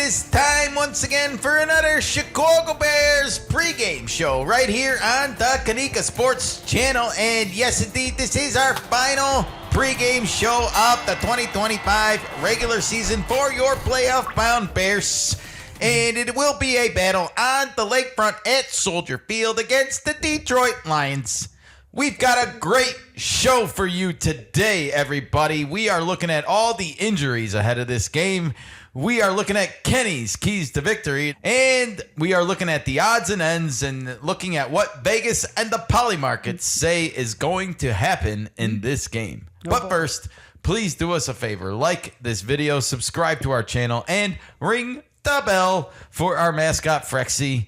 is time once again for another Chicago Bears pregame show right here on the Kanika Sports Channel. And yes, indeed, this is our final pregame show of the 2025 regular season for your playoff-bound Bears. And it will be a battle on the lakefront at Soldier Field against the Detroit Lions. We've got a great show for you today, everybody. We are looking at all the injuries ahead of this game. We are looking at Kenny's keys to victory. And we are looking at the odds and ends and looking at what Vegas and the poly markets say is going to happen in this game. But first, please do us a favor. Like this video, subscribe to our channel, and ring the bell for our mascot, Frexy.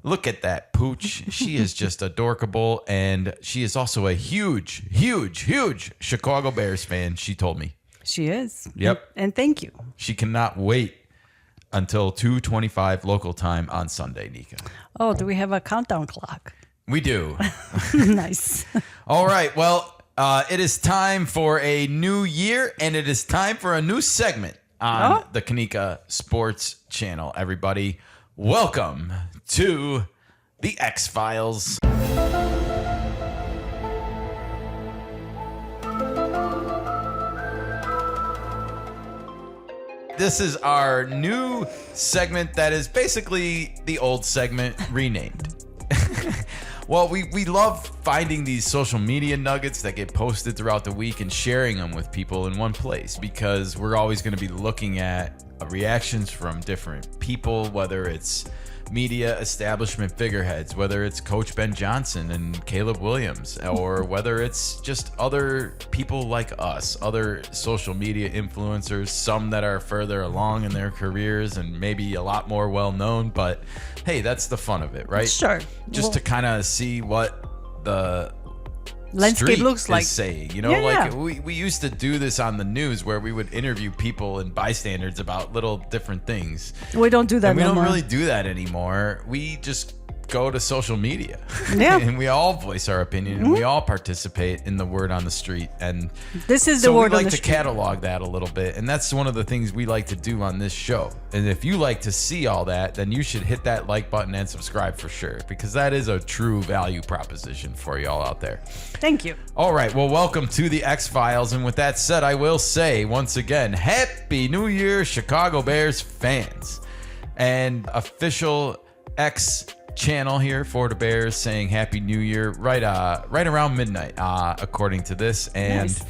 Look at that pooch. She is just adorable, and she is also a huge Chicago Bears fan, she told me. She is. Yep. And thank you. She cannot wait until 2:25 local time on Sunday, Nika. Oh, do we have a countdown clock? We do. Nice. All right. Well, it is time for a new year, and it is time for a new segment on the Kanika Sports Channel, everybody. Welcome to the X-Files. This is our new segment that is basically the old segment renamed. Well, we love finding these social media nuggets that get posted throughout the week and sharing them with people in one place, because we're always going to be looking at reactions from different people, whether it's media establishment figureheads, whether it's Coach Ben Johnson and Caleb Williams, or whether it's just other people like us, other social media influencers, some that are further along in their careers and maybe a lot more well-known. But hey, that's the fun of it, right? Sure. Just to kind of see what the landscape looks like. Saying, you know, we used to do this on the news where we would interview people and bystanders about little different things. We don't do that and we no don't more. really do that anymore. We just go to social media. Yeah. And we all voice our opinion, and we all participate in the word on the street. And this is so the word we on like the to street. catalog that a little bit, and that's one of the things we like to do on this show. And if you like to see all that, then you should hit that like button and subscribe for sure, because that is a true value proposition for you all out there. Thank you. All right, well, welcome to the X-Files. And with that said, I will say once again, Happy New Year, Chicago Bears fans. And official X channel here for the Bears saying Happy New Year right around midnight, according to this. And nice.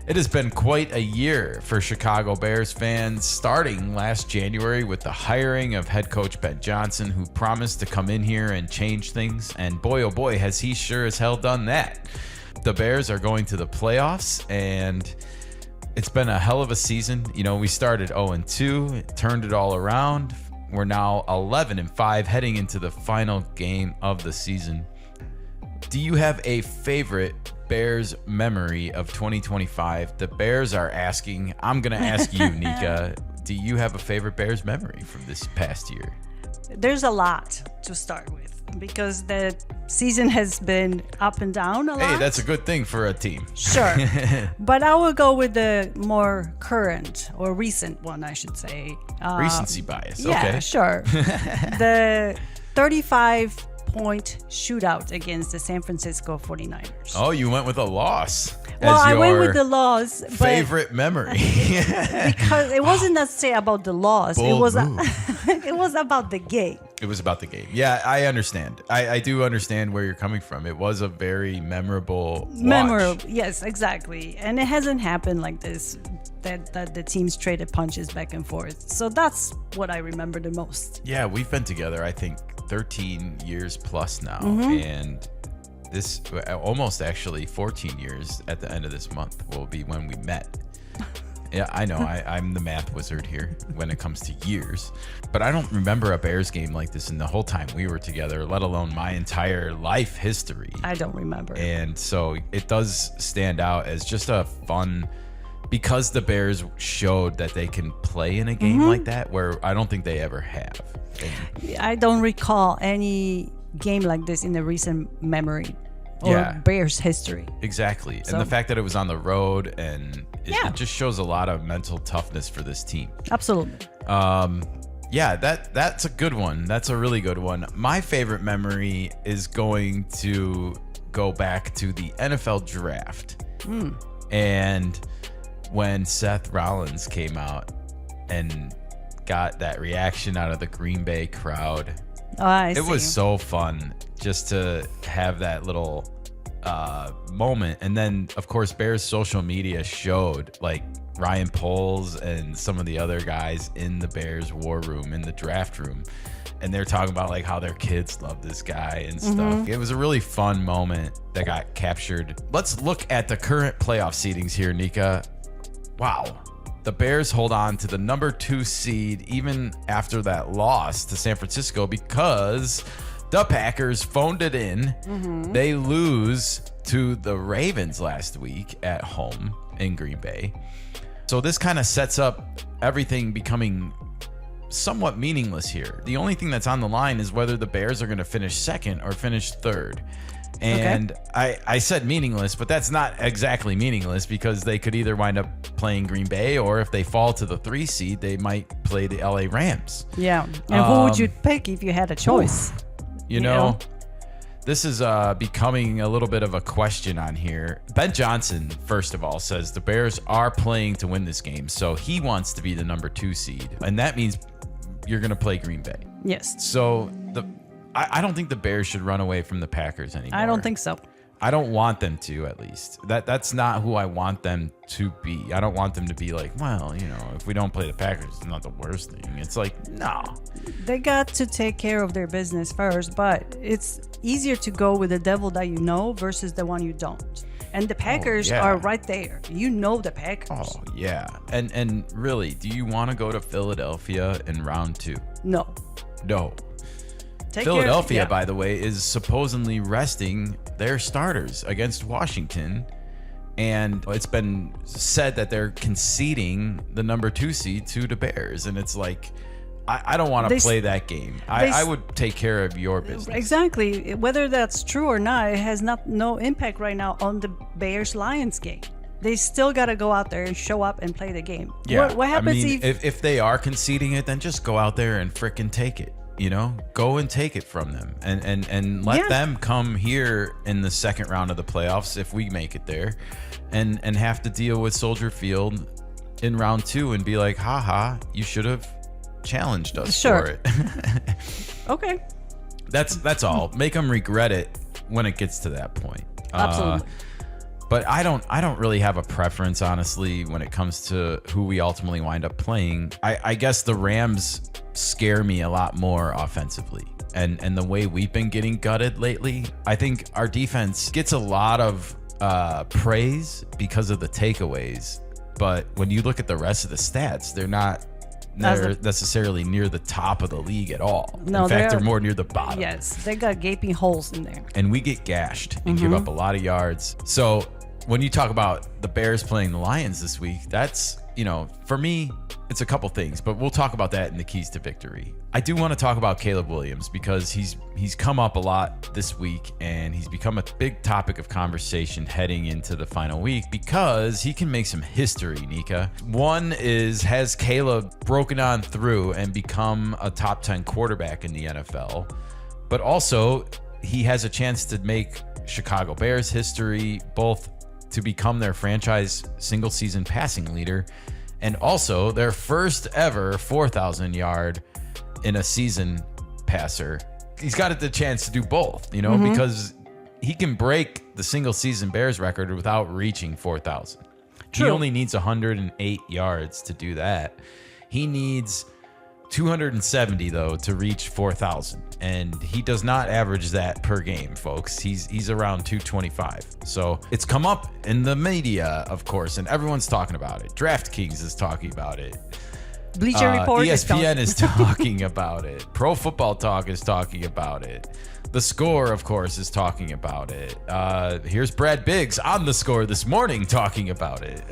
It has been quite a year for Chicago Bears fans, starting last January with the hiring of head coach Ben Johnson, who promised to come in here and change things. And boy, oh boy, has he sure as hell done that. The Bears are going to the playoffs, and it's been a hell of a season. You know, we started 0-2, turned it all around. We're now 11-5 heading into the final game of the season. Do you have a favorite Bears memory of 2025? The Bears are asking. I'm going to ask you, Nika. Do you have a favorite Bears memory from this past year? There's a lot to start with, because the season has been up and down a lot. Hey, that's a good thing for a team. Sure. But I will go with the more current or recent one, I should say. Recency bias. Yeah, Okay. sure. The 35-point shootout against the San Francisco 49ers. Oh, you went with a loss. Well, as I went your with the loss. But favorite memory. because it wasn't necessarily about the loss. Bold It was move. it was about the game. It was about the game. Yeah, I understand. I do understand where you're coming from. It was a very memorable watch. Memorable. Yes, exactly. And it hasn't happened like this, that the teams traded punches back and forth. So that's what I remember the most. Yeah, we've been together, I think, 13 years plus now. And this almost actually 14 years at the end of this month will be when we met. Yeah, I know. I'm the math wizard here when it comes to years. But I don't remember a Bears game like this in the whole time we were together, let alone my entire life history. I don't remember. And so it does stand out as just a fun, because the Bears showed that they can play in a game like that, where I don't think they ever have. And I don't recall any game like this in the recent memory or Bears history. Exactly. So, and the fact that it was on the road, and it just shows a lot of mental toughness for this team. Absolutely. Yeah, that's a good one. That's a really good one. My favorite memory is going to go back to the NFL draft. And when Seth Rollins came out and got that reaction out of the Green Bay crowd. It was so fun just to have that little moment. And then, of course, Bears social media showed like Ryan Poles and some of the other guys in the Bears war room, in the draft room. And they're talking about like how their kids love this guy and stuff. It was a really fun moment that got captured. Let's look at the current playoff seedings here, Nika. Wow. The Bears hold on to the number 2 seed even after that loss to San Francisco because the Packers phoned it in. They lose to the Ravens last week at home in Green Bay. So this kind of sets up everything becoming somewhat meaningless here. The only thing that's on the line is whether the Bears are going to finish second or finish third. And I said meaningless, but that's not exactly meaningless because they could either wind up playing Green Bay, or if they fall to the 3 seed, they might play the LA Rams. Yeah. And who would you pick if you had a choice? You know, this is becoming a little bit of a question on here. Ben Johnson, first of all, says the Bears are playing to win this game. So he wants to be the number 2 seed. And that means you're going to play Green Bay. Yes. So I don't think the Bears should run away from the Packers anymore. I don't think so. I don't want them to, at least. That's not who I want them to be. I don't want them to be like, well, you know, if we don't play the Packers, it's not the worst thing. It's like, no. They got to take care of their business first, but it's easier to go with the devil that you know versus the one you don't. And the Packers are right there. You know the Packers. Oh, yeah. And really, do you want to go to Philadelphia in round 2? No. No. Philadelphia, by the way, is supposedly resting their starters against Washington. And it's been said that they're conceding the number 2 seed to the Bears. And it's like, I don't want to play that game. I would take care of your business. Exactly. Whether that's true or not, it has no impact right now on the Bears-Lions game. They still got to go out there and show up and play the game. Yeah. What happens if they are conceding it, then just go out there and frickin' take it. You know, go and take it from them and let them come here in the second round of the playoffs if we make it there and have to deal with Soldier Field in round 2 and be like, haha, you should have challenged us for it. Okay. That's all. Make them regret it when it gets to that point. Absolutely. But I don't really have a preference, honestly, when it comes to who we ultimately wind up playing. I guess the Rams scare me a lot more offensively. And the way we've been getting gutted lately, I think our defense gets a lot of praise because of the takeaways. But when you look at the rest of the stats, they're not necessarily near the top of the league at all. No, in fact, they're more near the bottom. Yes, they got gaping holes in there. And we get gashed and give up a lot of yards. So when you talk about the Bears playing the Lions this week, that's, you know, for me, it's a couple things, but we'll talk about that in the keys to victory. I do want to talk about Caleb Williams because he's come up a lot this week and he's become a big topic of conversation heading into the final week because he can make some history, Nika. One is, has Caleb broken on through and become a top 10 quarterback in the NFL? But also, he has a chance to make Chicago Bears history, both to become their franchise single season passing leader and also their first ever 4,000 yard in a season passer. He's got the chance to do both, you know, because he can break the single season Bears record without reaching 4,000. He only needs 108 yards to do that. He needs 270 though to reach 4,000, and he does not average that per game, folks. He's around 225. So it's come up in the media, of course, and everyone's talking about it. DraftKings is talking about it. Bleacher Report, ESPN is talking about it. Pro Football Talk is talking about it. The Score, of course, is talking about it. Here's Brad Biggs on The Score this morning talking about it.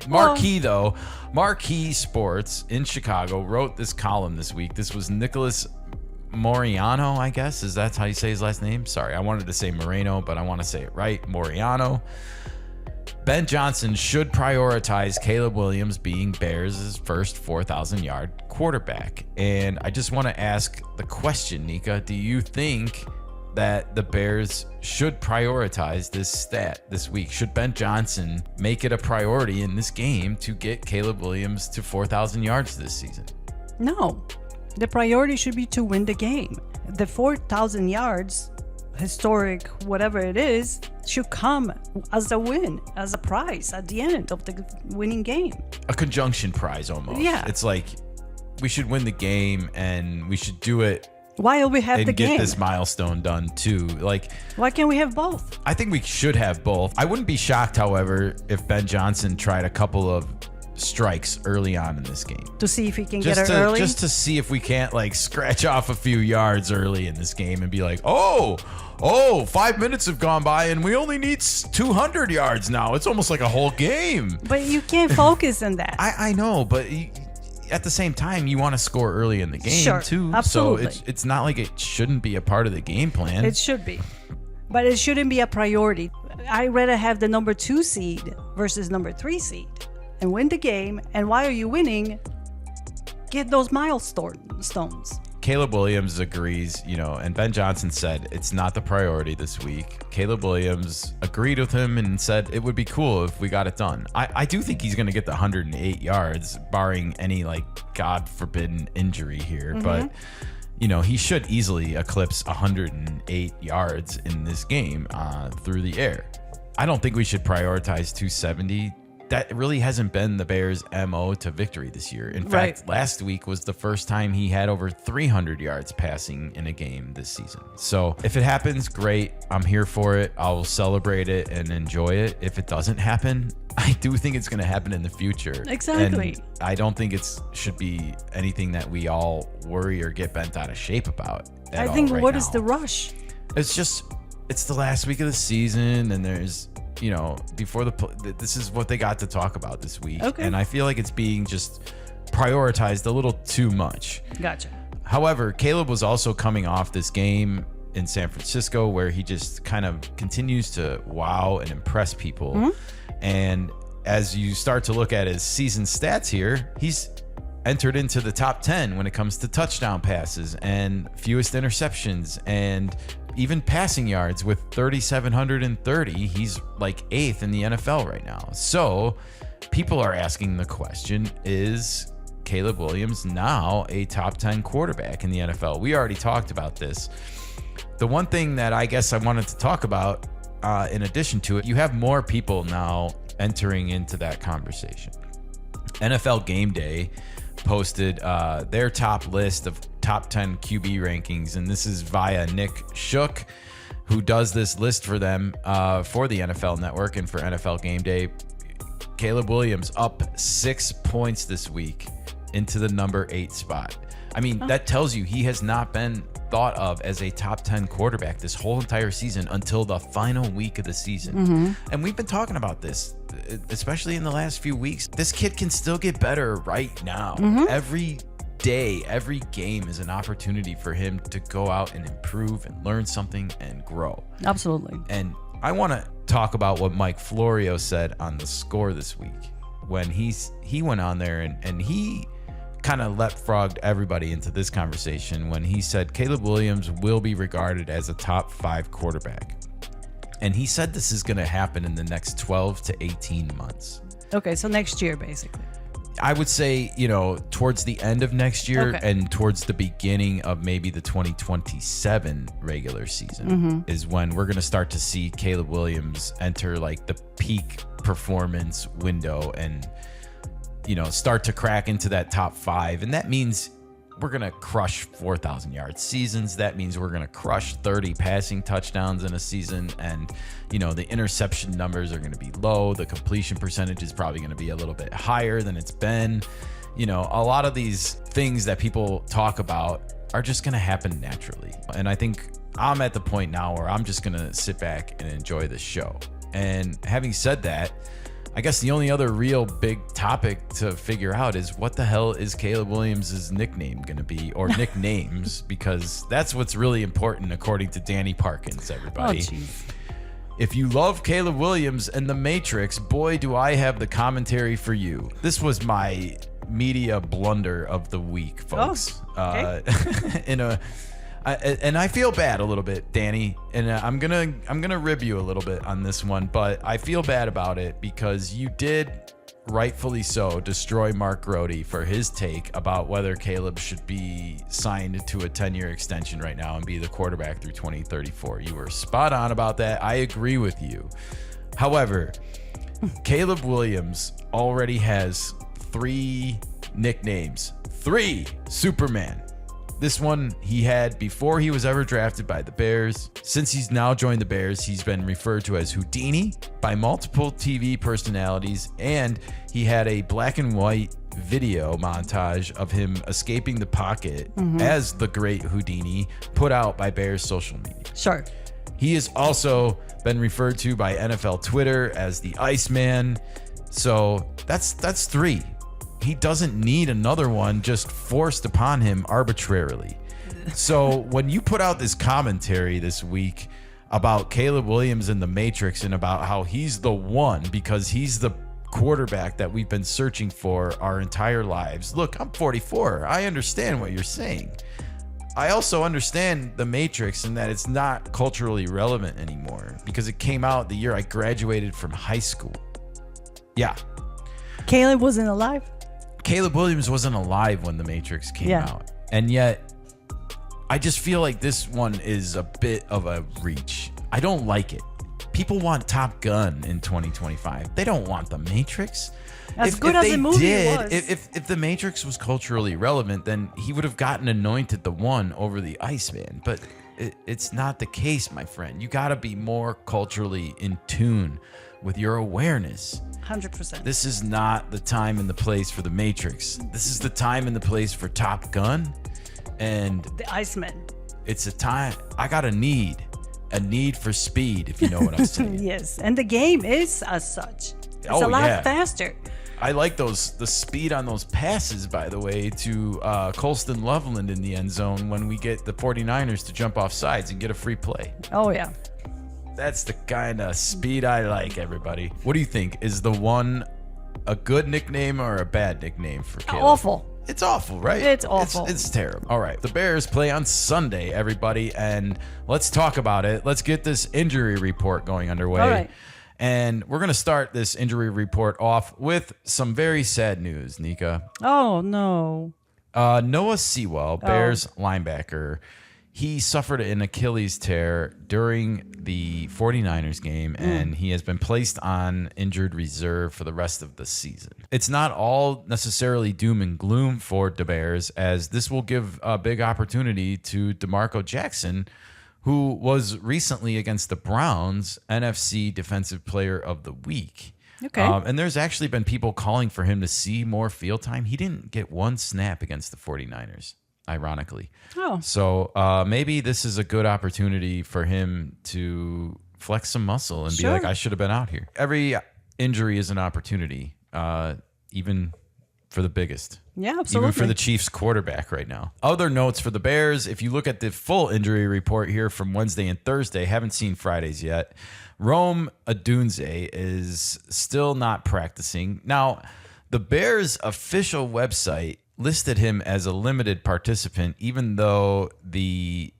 Marquee Sports in Chicago wrote this column this week. This was Nicholas Moriano, I guess. Is that how you say his last name? Sorry, I wanted to say Moreno, but I want to say it right. Moriano. Ben Johnson should prioritize Caleb Williams being Bears' first 4,000-yard quarterback. And I just want to ask the question, Nika, do you think that the Bears should prioritize this stat this week? Should Ben Johnson make it a priority in this game to get Caleb Williams to 4,000 yards this season? No. The priority should be to win the game. The 4,000 yards, historic, whatever it is, should come as a win, as a prize at the end of the winning game. A conjunction prize almost. Yeah. It's like we should win the game and we should do it while we have the game. And get this milestone done too. Like, why can't we have both? I think we should have both. I wouldn't be shocked, however, if Ben Johnson tried a couple of strikes early on in this game to see if he can get it early, just to see if we can't like scratch off a few yards early in this game and be like, oh, 5 minutes have gone by and we only need 200 yards now. It's almost like a whole game. But you can't focus on that. I know, but at the same time, you want to score early in the game too. Absolutely. So it's not like it shouldn't be a part of the game plan. It should be, but it shouldn't be a priority. I'd rather have the number 2 seed versus number 3 seed and win the game. And why are you winning? Get those milestones. Caleb Williams agrees, and Ben Johnson said it's not the priority this week. Caleb Williams agreed with him and said it would be cool if we got it done. I do think he's going to get the 108 yards, barring any, God forbidden injury here. Mm-hmm. But, he should easily eclipse 108 yards in this game through the air. I don't think we should prioritize 270. That really hasn't been the Bears' MO to victory this year. In fact, last week was the first time he had over 300 yards passing in a game this season. So if it happens, great. I'm here for it. I'll celebrate it and enjoy it. If it doesn't happen, I do think it's going to happen in the future. Exactly. And I don't think it should be anything that we all worry or get bent out of shape about. I think what is the rush? It's the last week of the season, and there's before this is what they got to talk about this week. Okay. And I feel like it's being just prioritized a little too much. Gotcha. However, Caleb was also coming off this game in San Francisco where he just kind of continues to wow and impress people. Mm-hmm. And as you start to look at his season stats here, he's entered into the top 10 when it comes to touchdown passes and fewest interceptions and even passing yards with 3,730. He's like 8th in the NFL right now. So people are asking the question, is Caleb Williams now a top 10 quarterback in the NFL? We already talked about this. The one thing that I guess I wanted to talk about in addition to it, you have more people now entering into that conversation. NFL Game Day posted their top list of top 10 QB rankings, and this is via Nick Shook, who does this list for them for the NFL Network and for NFL Game Day. Caleb Williams up 6 points this week into the number 8 spot. I mean, that tells you he has not been thought of as a top 10 quarterback this whole entire season until the final week of the season. Mm-hmm. And we've been talking about this, especially in the last few weeks. This kid can still get better right now. Mm-hmm. Every day, every game is an opportunity for him to go out and improve and learn something and grow. Absolutely. And I want to talk about what Mike Florio said on The Score this week when he went on there and he kind of leapfrogged everybody into this conversation when he said Caleb Williams will be regarded as a top 5 quarterback. And he said this is going to happen in the next 12 to 18 months. Okay, so next year, basically. I would say, towards the end of next year and towards the beginning of maybe the 2027 regular season is when we're going to start to see Caleb Williams enter like the peak performance window and start to crack into that top 5. And that means we're going to crush 4,000 yard seasons. That means we're going to crush 30 passing touchdowns in a season. And, the interception numbers are going to be low. The completion percentage is probably going to be a little bit higher than it's been. A lot of these things that people talk about are just going to happen naturally. And I think I'm at the point now where I'm just going to sit back and enjoy the show. And having said that, I guess the only other real big topic to figure out is what the hell is Caleb Williams' nickname going to be, or nicknames, because that's what's really important according to Danny Parkins, everybody. Oh, geez. If you love Caleb Williams and The Matrix, boy, do I have the commentary for you. This was my media blunder of the week, folks. Okay. And I feel bad a little bit, Danny, and I'm gonna rib you a little bit on this one, but I feel bad about it because you did, rightfully so, destroy Mark Grody for his take about whether Caleb should be signed to a 10-year extension right now and be the quarterback through 2034. You were spot on about that. I agree with you. However, Caleb Williams already has 3 nicknames. 3 Superman. This one he had before he was ever drafted by the Bears. Since he's now joined the Bears, he's been referred to as Houdini by multiple TV personalities, and he had a black and white video montage of him escaping the pocket as the great Houdini put out by Bears social media. Sure. He has also been referred to by NFL Twitter as the Iceman. So that's 3. He doesn't need another one just forced upon him arbitrarily. So when you put out this commentary this week about Caleb Williams and The Matrix and about how he's the one because he's the quarterback that we've been searching for our entire lives. Look, I'm 44. I understand what you're saying. I also understand The Matrix and that it's not culturally relevant anymore because it came out the year I graduated from high school. Yeah. Caleb wasn't alive? Caleb Williams wasn't alive when The Matrix came out. And yet, I just feel like this one is a bit of a reach. I don't like it. People want Top Gun in 2025. They don't want The Matrix. As good as the movie was. If The Matrix was culturally relevant, then he would have gotten anointed the one over the Iceman. But it's not the case, my friend. You got to be more culturally in tune with your awareness. 100%. This is not the time and the place for The Matrix. This is the time and the place for Top Gun. And the Iceman. It's a time. I got a need for speed, if you know what I'm saying. Yes, and the game is as such. It's a lot faster. I like the speed on those passes, by the way, to Colston Loveland in the end zone when we get the 49ers to jump off sides and get a free play. Oh, yeah. That's the kind of speed I like, everybody. What do you think? Is the one a good nickname or a bad nickname for Caleb? Awful. It's awful, right? It's awful. It's terrible. All right. The Bears play on Sunday, everybody, and let's talk about it. Let's get this injury report going underway. All right. And we're going to start this injury report off with some very sad news, Nika. Oh, no. Noah Sewell, Bears linebacker, he suffered an Achilles tear during the 49ers game, and he has been placed on injured reserve for the rest of the season. It's not all necessarily doom and gloom for the Bears, as this will give a big opportunity to DeMarco Jackson, who was recently against the Browns NFC Defensive Player of the Week. Okay. And there's actually been people calling for him to see more field time. He didn't get one snap against the 49ers. Ironically. Oh. So maybe this is a good opportunity for him to flex some muscle and be like, I should have been out here. Every injury is an opportunity, even for the biggest. Yeah, absolutely. Even for the Chiefs quarterback right now. Other notes for the Bears, if you look at the full injury report here from Wednesday and Thursday, haven't seen Fridays yet, Rome Odunze is still not practicing. Now, the Bears' official website listed him as a limited participant, even though the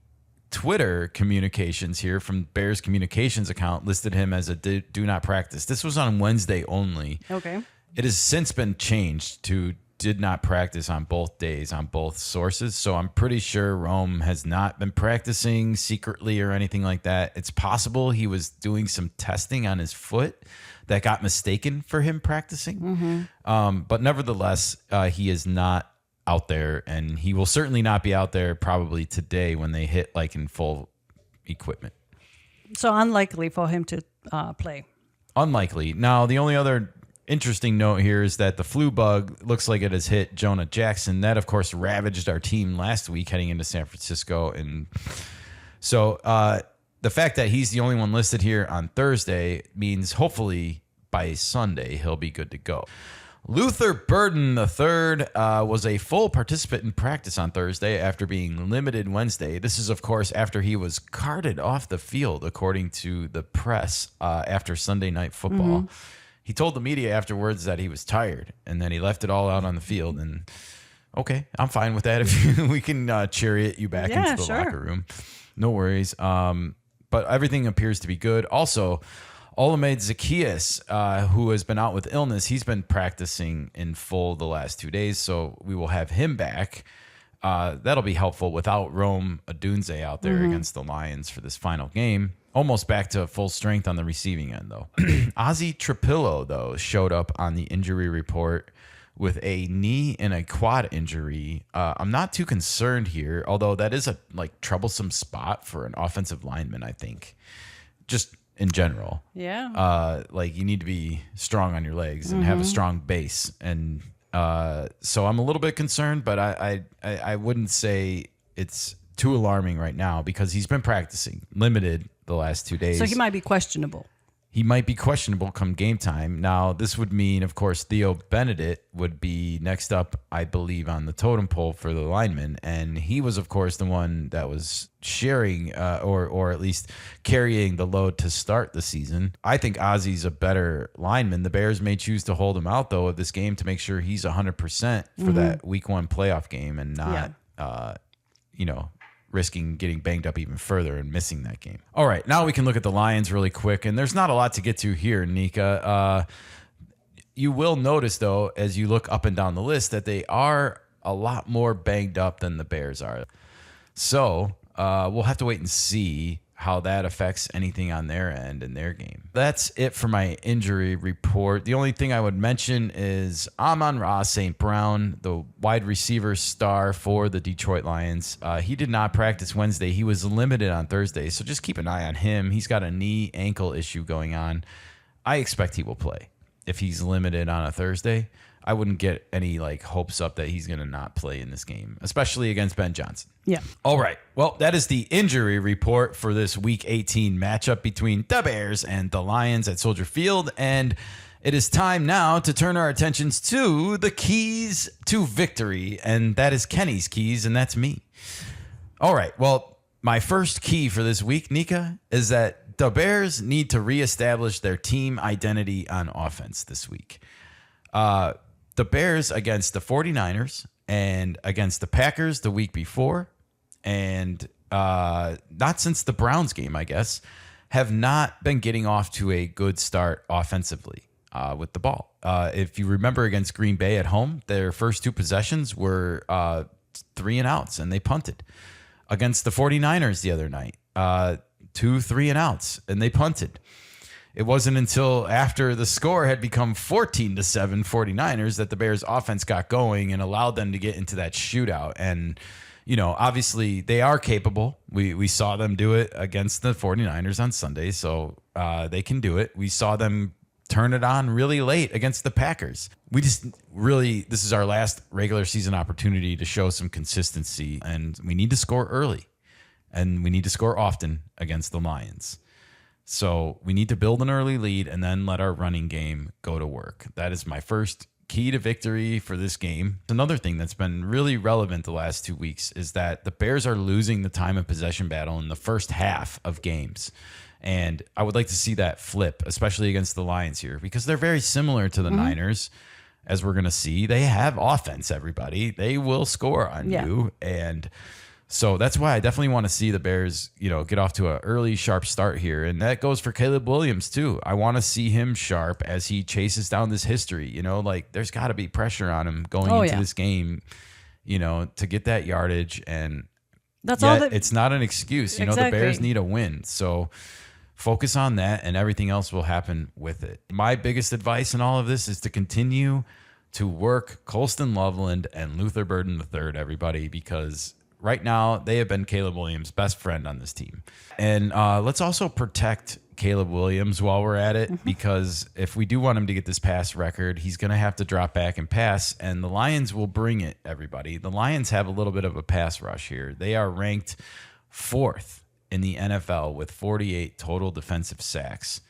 Twitter communications here from Bears communications account listed him as a do not practice. This was on Wednesday only. Okay. It has since been changed to did not practice on both days on both sources. So I'm pretty sure Rome has not been practicing secretly or anything like that. It's possible he was doing some testing on his foot that got mistaken for him practicing. But nevertheless, he is not out there, and he will certainly not be out there probably today when they hit like in full equipment. So unlikely for him to play. Unlikely. Now, the only other interesting note here is that the flu bug looks like it has hit Jonah Jackson. That, of course, ravaged our team last week heading into San Francisco. And so the fact that he's the only one listed here on Thursday means hopefully by Sunday he'll be good to go. Luther Burden III was a full participant in practice on Thursday after being limited Wednesday. This is, of course, after he was carted off the field, according to the press, after Sunday Night Football. He told the media afterwards that he was tired, and then he left it all out on the field. And okay, I'm fine with that. If we can chariot you back into the locker room, no worries. But everything appears to be good. Also, Olamide Zaccheaus, who has been out with illness, he's been practicing in full the last 2 days, so we will have him back. That'll be helpful without Rome Odunze out there against the Lions for this final game. Almost back to full strength on the receiving end, though. Ozzy Trapillo, though, showed up on the injury report with a knee and a quad injury. I'm not too concerned here, although that is a troublesome spot for an offensive lineman, I think. Just in general. Yeah. You need to be strong on your legs and have a strong base. And so I'm a little bit concerned, but I wouldn't say it's too alarming right now because he's been practicing limited the last 2 days. So he might be questionable. He might be questionable come game time. Now, this would mean, of course, Theo Benedict would be next up, I believe, on the totem pole for the linemen. And he was, of course, the one that was sharing or at least carrying the load to start the season. I think Ozzy's a better lineman. The Bears may choose to hold him out, though, of this game to make sure he's 100% for that Week 1 playoff game and not, risking getting banged up even further and missing that game. All right, now we can look at the Lions really quick, and there's not a lot to get to here, Nika. You will notice, though, as you look up and down the list, that they are a lot more banged up than the Bears are. So we'll have to wait and see how that affects anything on their end in their game. That's it for my injury report. The only thing I would mention is Amon-Ra St. Brown, the wide receiver star for the Detroit Lions. He did not practice Wednesday. He was limited on Thursday, so just keep an eye on him. He's got a knee-ankle issue going on. I expect he will play. If he's limited on a Thursday, I wouldn't get any hopes up that he's going to not play in this game, especially against Ben Johnson. Yeah. All right. Well, that is the injury report for this Week 18 matchup between the Bears and the Lions at Soldier Field. And it is time now to turn our attentions to the keys to victory. And that is Kenny's keys, and that's me. All right. Well, my first key for this week, Nika, is that the Bears need to reestablish their team identity on offense this week. The Bears against the 49ers and against the Packers the week before, and not since the Browns game, I guess, have not been getting off to a good start offensively with the ball. If you remember against Green Bay at home, their first two possessions were 3 and outs, and they punted. Against the 49ers the other night, 2 3 and outs, and they punted. It wasn't until after the score had become 14-7 49ers that the Bears offense got going and allowed them to get into that shootout. And, obviously they are capable. We saw them do it against the 49ers on Sunday, so they can do it. We saw them turn it on really late against the Packers. We just this is our last regular season opportunity to show some consistency, and we need to score early, and we need to score often against the Lions. So we need to build an early lead and then let our running game go to work. That is my first key to victory for this game. Another thing that's been really relevant the last 2 weeks is that the Bears are losing the time of possession battle in the first half of games. And I would like to see that flip, especially against the Lions here, because they're very similar to the Niners, as we're going to see. They have offense, everybody. They will score on you. And so that's why I definitely want to see the Bears, get off to an early, sharp start here. And that goes for Caleb Williams, too. I want to see him sharp as he chases down this history. There's got to be pressure on him going into this game, to get that yardage. And that's it's not an excuse. The Bears need a win. So focus on that, and everything else will happen with it. My biggest advice in all of this is to continue to work Colston Loveland and Luther Burden III, everybody, because right now, they have been Caleb Williams' best friend on this team. And let's also protect Caleb Williams while we're at it, because if we do want him to get this pass record, he's going to have to drop back and pass, and the Lions will bring it, everybody. The Lions have a little bit of a pass rush here. They are ranked 4th in the NFL with 48 total defensive sacks.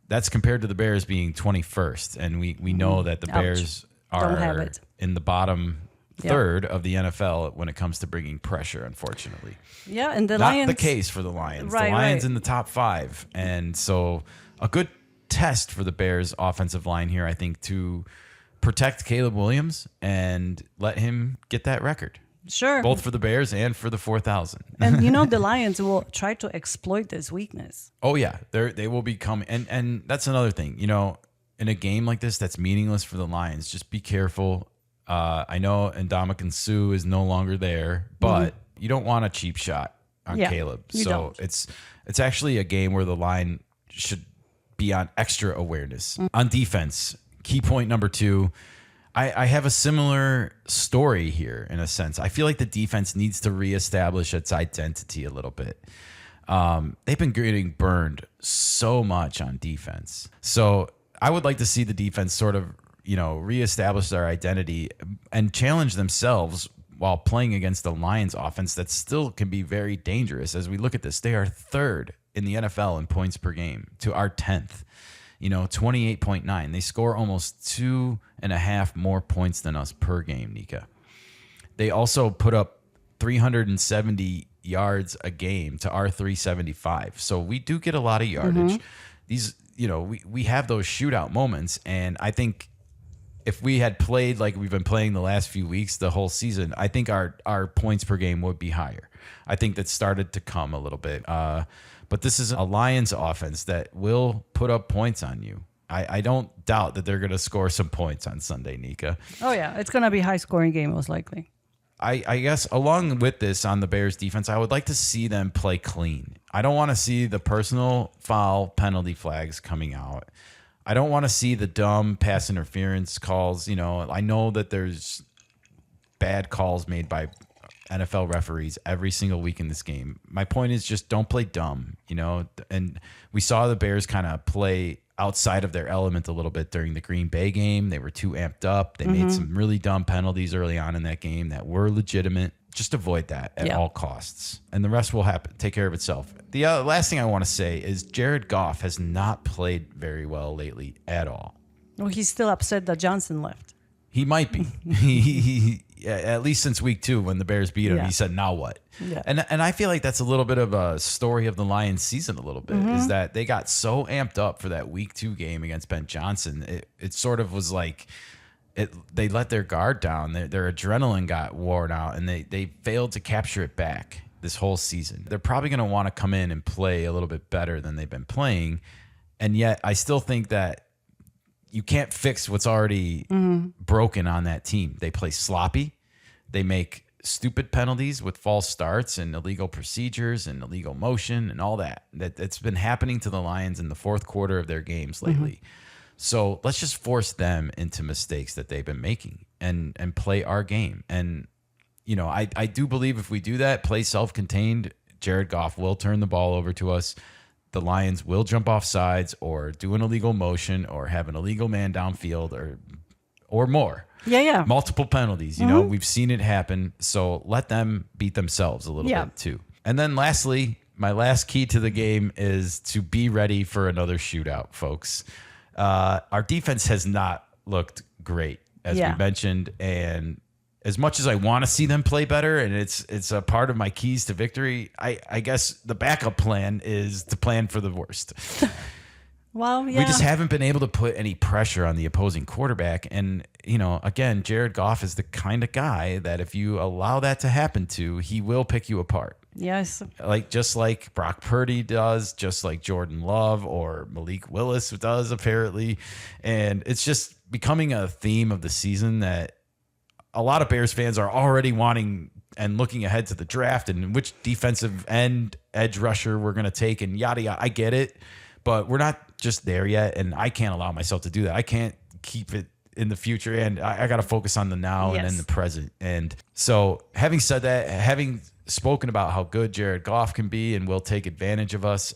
that's compared to the Bears being 21st. And we know that the Bears are in the bottom third of the NFL when it comes to bringing pressure, unfortunately. Yeah, and the Not Lions... the case for the Lions. Right, the Lions right. in the top 5. And so a good test for the Bears offensive line here, I think, to protect Caleb Williams and let him get that record. Sure. Both for the Bears and for the 4,000. And the Lions will try to exploit this weakness. Oh, yeah. They will be coming. And that's another thing. In a game like this that's meaningless for the Lions, just be careful. I know Ndamukong Suh is no longer there, but you don't want a cheap shot on Caleb. So it's actually a game where the line should be on extra awareness. On defense, key point number 2, I have a similar story here in a sense. I feel like the defense needs to reestablish its identity a little bit. They've been getting burned so much on defense. So I would like to see the defense sort of, reestablish their identity and challenge themselves while playing against the Lions offense that still can be very dangerous. As we look at this, they are 3rd in the NFL in points per game to our 10th, 28.9. They score almost 2.5 more points than us per game, Nika. They also put up 370 yards a game to our 375. So we do get a lot of yardage. These, we have those shootout moments, and I think if we had played like we've been playing the last few weeks, the whole season, I think our points per game would be higher. I think that started to come a little bit. But this is a Lions offense that will put up points on you. I don't doubt that they're going to score some points on Sunday, Nika. Oh, yeah. It's going to be a high-scoring game, most likely. I guess along with this on the Bears defense, I would like to see them play clean. I don't want to see the personal foul penalty flags coming out. I don't want to see the dumb pass interference calls. I know that there's bad calls made by NFL referees every single week in this game. My point is just don't play dumb, and we saw the Bears kind of play outside of their element a little bit during the Green Bay game. They were too amped up. They made some really dumb penalties early on in that game that were legitimate. Just avoid that at all costs, and the rest will take care of itself. The last thing I want to say is Jared Goff has not played very well lately at all. Well, he's still upset that Johnson left. He might be. he at least since week 2 when the Bears beat him, Yeah. he said, "Now what?" Yeah. And I feel like that's a little bit of a story of the Lions season. A little bit is that they got so amped up for that week 2 game against Ben Johnson. It sort of was like they let their guard down. Their adrenaline got worn out, and they failed to capture it back this whole season. They're probably going to want to come in and play a little bit better than they've been playing, and yet I still think that you can't fix what's already broken on that team. They play sloppy. They make stupid penalties with false starts and illegal procedures and illegal motion and all that. That's been happening to the Lions in the 4th quarter of their games lately. So let's just force them into mistakes that they've been making and play our game. And, I do believe if we do that, play self-contained, Jared Goff will turn the ball over to us. The Lions will jump off sides or do an illegal motion or have an illegal man downfield or more. Yeah. Multiple penalties. We've seen it happen. So let them beat themselves a little bit too. And then lastly, my last key to the game is to be ready for another shootout, folks. Our defense has not looked great, as we mentioned, and as much as I want to see them play better, and it's a part of my keys to victory, I guess the backup plan is to plan for the worst. Well, yeah. We just haven't been able to put any pressure on the opposing quarterback. And, again, Jared Goff is the kind of guy that if you allow that to happen to, he will pick you apart. Yes. Just like Brock Purdy does, just like Jordan Love or Malik Willis does, apparently. And it's just becoming a theme of the season that a lot of Bears fans are already wanting and looking ahead to the draft and which defensive end edge rusher we're going to take and yada, yada. I get it, but we're not just there yet. And I can't allow myself to do that. I can't keep it in the future, and I got to focus on the now and in the present. And so having said that, having spoken about how good Jared Goff can be and will take advantage of us,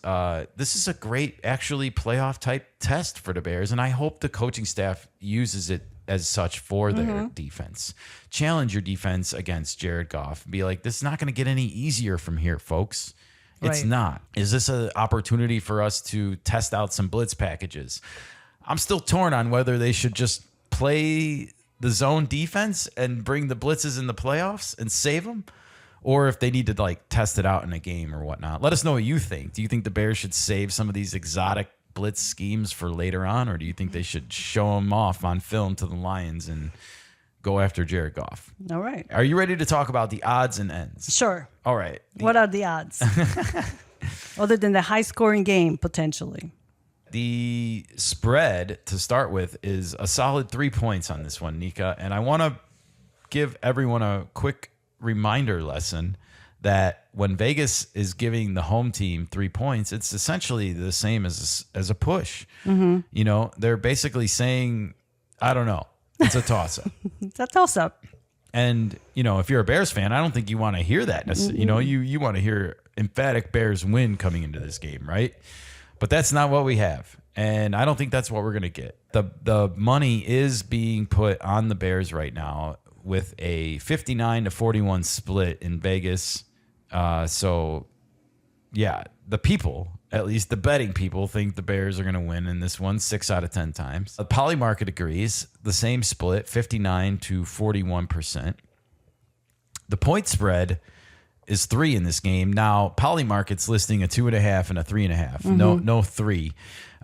this is a great, actually, playoff type test for the Bears. And I hope the coaching staff uses it as such for their defense. Challenge your defense against Jared Goff. Be like, this is not going to get any easier from here, folks. It's Right. not. Is this an opportunity for us to test out some blitz packages? I'm still torn on whether they should just play the zone defense and bring the blitzes in the playoffs and save them, or if they need to like test it out in a game or whatnot. Let us know what you think. Do you think the Bears should save some of these exotic blitz schemes for later on, or do you think they should show them off on film to the Lions and go after Jared Goff? All right. Are you ready to talk about the odds and ends? Sure. All right. What are the odds? Other than the high-scoring game, potentially. The spread to start with is a solid 3 points on this one, Nika. And I want to give everyone a quick reminder lesson that when Vegas is giving the home team 3 points, it's essentially the same as a push. You know, they're basically saying, I don't know, it's a toss-up. It's a toss-up. And, you know, if you're a Bears fan, I don't think you want to hear that. You know, you want to hear emphatic Bears win coming into this game, right? But that's not what we have. And I don't think that's what we're going to get. The money is being put on the Bears right now with a 59-41 split in Vegas. So, yeah, the people, at least the betting people, think the Bears are going to win in this one 6 out of 10 times. The Poly Market agrees. The same split, 59-41%. The point spread is 3 in this game. Now, Poly Market's listing a 2.5 and a 3.5. No 3.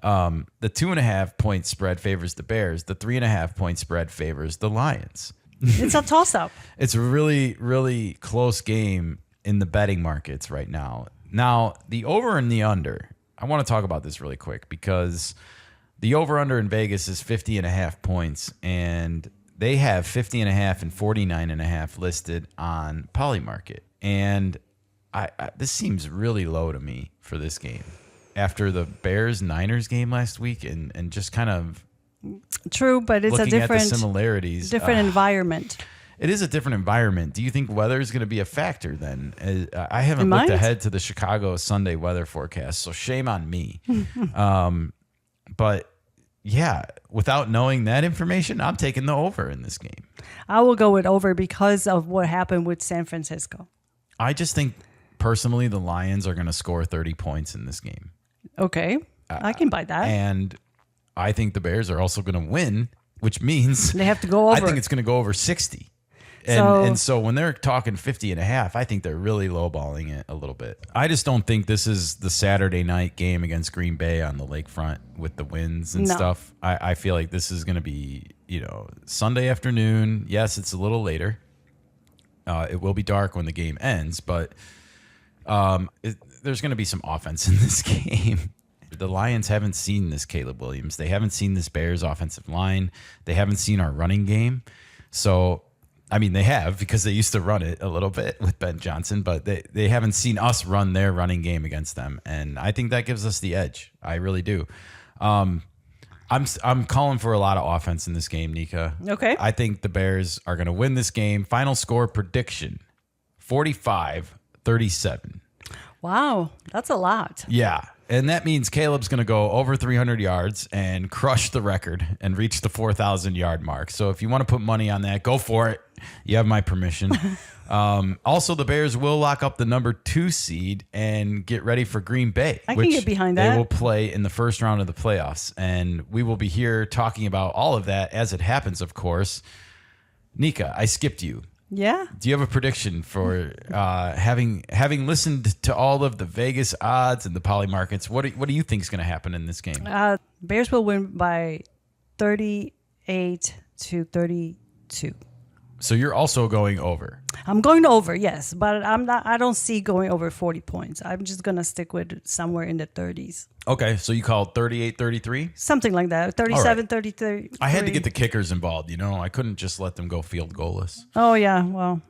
The 2.5 point spread favors the Bears. The 3.5 point spread favors the Lions. It's a toss-up. It's a really, really close game in the betting markets right now. Now, the over and the under, I want to talk about this really quick because the over-under in Vegas is 50.5 points, and they have 50.5 and 49.5 listed on Poly Market. And I this seems really low to me for this game after the Bears-Niners game last week and just kind of True, but it's a looking at the different similarities. environment. It is a different environment. Do you think weather is going to be a factor then? I haven't looked ahead to the Chicago Sunday weather forecast, so shame on me. But yeah, without knowing that information, I'm taking the over in this game. I will go with over because of what happened with San Francisco. I just think personally the Lions are going to score 30 points in this game. Okay, I can buy that. And I think the Bears are also going to win, which means They have to go over. I think it's going to go over 60. And so when they're talking 50.5, I think they're really lowballing it a little bit. I just don't think this is the Saturday night game against Green Bay on the lakefront with the winds and stuff. I feel like this is going to be, you know, Sunday afternoon. Yes, it's a little later. It will be dark when the game ends, but there's going to be some offense in this game. The Lions haven't seen this Caleb Williams. They haven't seen this Bears offensive line. They haven't seen our running game. So, I mean, they have because they used to run it a little bit with Ben Johnson, but they haven't seen us run their running game against them. And I think that gives us the edge. I really do. I'm calling for a lot of offense in this game, Nika. Okay. I think the Bears are going to win this game. Final score prediction, 45-37. Wow, that's a lot. Yeah. And that means Caleb's going to go over 300 yards and crush the record and reach the 4,000-yard mark. So if you want to put money on that, go for it. You have my permission. Also, the Bears will lock up the number 2 seed and get ready for Green Bay. I can get behind that. They will play in the first round of the playoffs. And we will be here talking about all of that as it happens, of course. Nika, I skipped you. Yeah. Do you have a prediction for having listened to all of the Vegas odds and the Poly Markets? What do you think is going to happen in this game? Bears will win by 38-32. So you're also going over. I'm going over, yes, but I don't see going over 40 points. I'm just going to stick with somewhere in the 30s. Okay, so you called 38-33? Something like that. 37-33. I had to get the kickers involved, you know. I couldn't just let them go field goalless. Oh, yeah, well.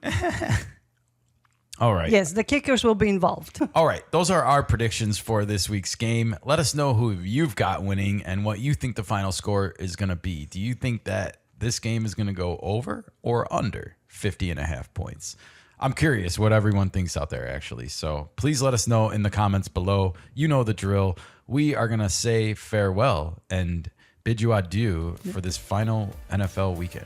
All right. Yes, the kickers will be involved. All right, those are our predictions for this week's game. Let us know who you've got winning and what you think the final score is going to be. Do you think that this game is going to go over or under 50.5 points? I'm curious what everyone thinks out there, actually. So please let us know in the comments below. You know the drill. We are going to say farewell and bid you adieu for this final NFL weekend.